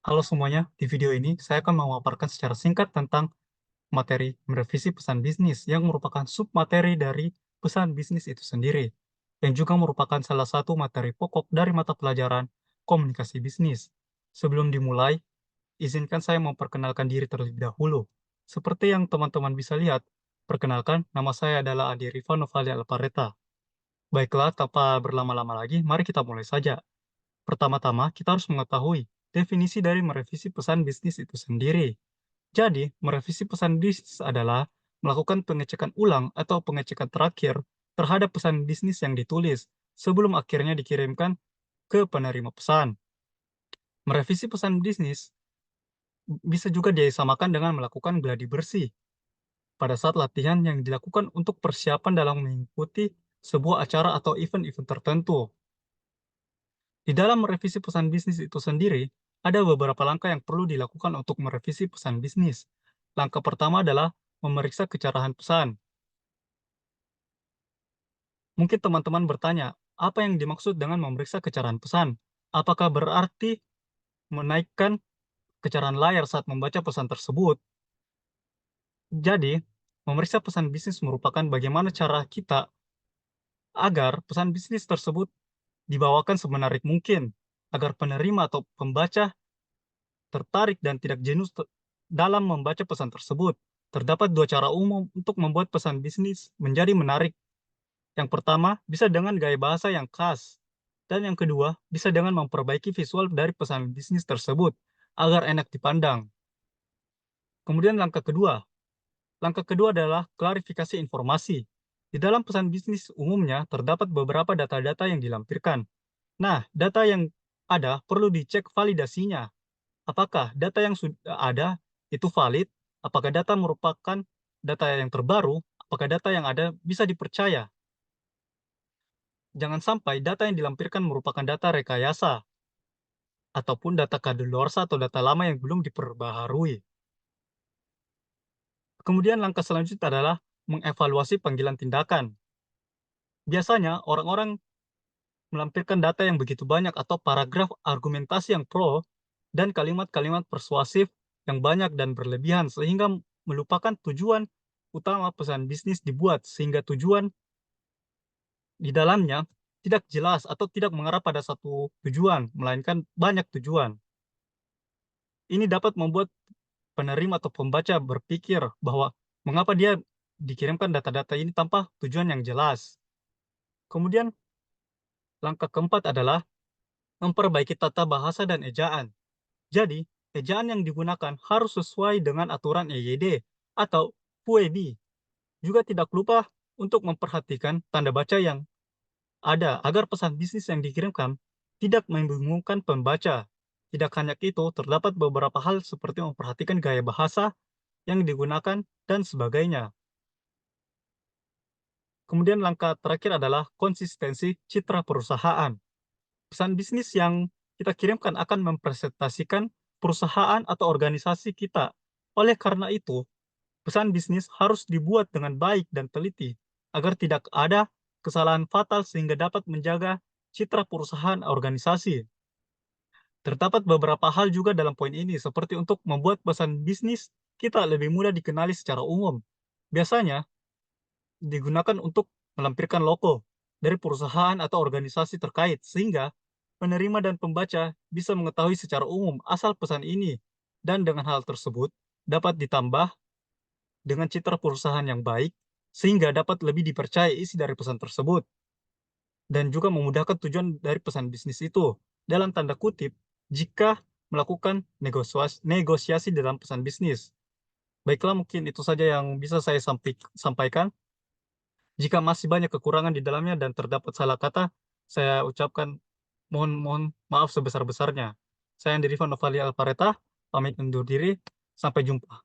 Halo semuanya, di video ini saya akan memaparkan secara singkat tentang materi merevisi pesan bisnis yang merupakan submateri dari pesan bisnis itu sendiri, yang juga merupakan salah satu materi pokok dari mata pelajaran komunikasi bisnis. Sebelum dimulai, izinkan saya memperkenalkan diri terlebih dahulu. Seperti yang teman-teman bisa lihat, perkenalkan, nama saya adalah Adi Rifan Novali Alpareta. Baiklah, tanpa berlama-lama lagi, mari kita mulai saja. Pertama-tama, kita harus mengetahui definisi dari merevisi pesan bisnis itu sendiri. Jadi, merevisi pesan bisnis adalah melakukan pengecekan ulang atau pengecekan terakhir terhadap pesan bisnis yang ditulis sebelum akhirnya dikirimkan ke penerima pesan. Merevisi pesan bisnis bisa juga disamakan dengan melakukan gladi bersih pada saat latihan yang dilakukan untuk persiapan dalam mengikuti sebuah acara atau event-event tertentu. Di dalam merevisi pesan bisnis itu sendiri, ada beberapa langkah yang perlu dilakukan untuk merevisi pesan bisnis. Langkah pertama adalah memeriksa kecerahan pesan. Mungkin teman-teman bertanya, apa yang dimaksud dengan memeriksa kecerahan pesan? Apakah berarti menaikkan kecerahan layar saat membaca pesan tersebut? Jadi, memeriksa pesan bisnis merupakan bagaimana cara kita agar pesan bisnis tersebut dibawakan semenarik mungkin, agar penerima atau pembaca tertarik dan tidak jenuh dalam membaca pesan tersebut. Terdapat dua cara umum untuk membuat pesan bisnis menjadi menarik. Yang pertama, bisa dengan gaya bahasa yang khas. Dan yang kedua, bisa dengan memperbaiki visual dari pesan bisnis tersebut agar enak dipandang. Kemudian langkah kedua adalah klarifikasi informasi. Di dalam pesan bisnis umumnya terdapat beberapa data-data yang dilampirkan. Nah, data yang ada perlu dicek validasinya. Apakah data yang sudah ada itu valid? Apakah data merupakan data yang terbaru? Apakah data yang ada bisa dipercaya? Jangan sampai data yang dilampirkan merupakan data rekayasa ataupun data kadaluarsa atau data lama yang belum diperbaharui. Kemudian langkah selanjutnya adalah mengevaluasi panggilan tindakan. Biasanya orang-orang melampirkan data yang begitu banyak atau paragraf argumentasi yang pro dan kalimat-kalimat persuasif yang banyak dan berlebihan sehingga melupakan tujuan utama pesan bisnis dibuat, sehingga tujuan di dalamnya tidak jelas atau tidak mengarah pada satu tujuan, melainkan banyak tujuan. Ini dapat membuat penerima atau pembaca berpikir bahwa mengapa dia dikirimkan data-data ini tanpa tujuan yang jelas. Kemudian langkah keempat adalah memperbaiki tata bahasa dan ejaan. Jadi, ejaan yang digunakan harus sesuai dengan aturan EYD atau PUEB. Juga tidak lupa untuk memperhatikan tanda baca yang ada agar pesan bisnis yang dikirimkan tidak membingungkan pembaca. Tidak hanya itu, terdapat beberapa hal seperti memperhatikan gaya bahasa yang digunakan dan sebagainya. Kemudian langkah terakhir adalah konsistensi citra perusahaan. Pesan bisnis yang kita kirimkan akan mempresentasikan perusahaan atau organisasi kita. Oleh karena itu, pesan bisnis harus dibuat dengan baik dan teliti agar tidak ada kesalahan fatal sehingga dapat menjaga citra perusahaan organisasi. Terdapat beberapa hal juga dalam poin ini, seperti untuk membuat pesan bisnis kita lebih mudah dikenali secara umum. Biasanya digunakan untuk melampirkan logo dari perusahaan atau organisasi terkait, sehingga penerima dan pembaca bisa mengetahui secara umum asal pesan ini, dan dengan hal tersebut dapat ditambah dengan citra perusahaan yang baik, sehingga dapat lebih dipercaya isi dari pesan tersebut, dan juga memudahkan tujuan dari pesan bisnis itu, dalam tanda kutip, jika melakukan negosiasi dalam pesan bisnis. Baiklah, mungkin itu saja yang bisa saya sampaikan. Jika masih banyak kekurangan di dalamnya dan terdapat salah kata, saya ucapkan mohon mohon maaf sebesar-besarnya. Saya Andri Novali Alpareta, pamit undur diri. Sampai jumpa.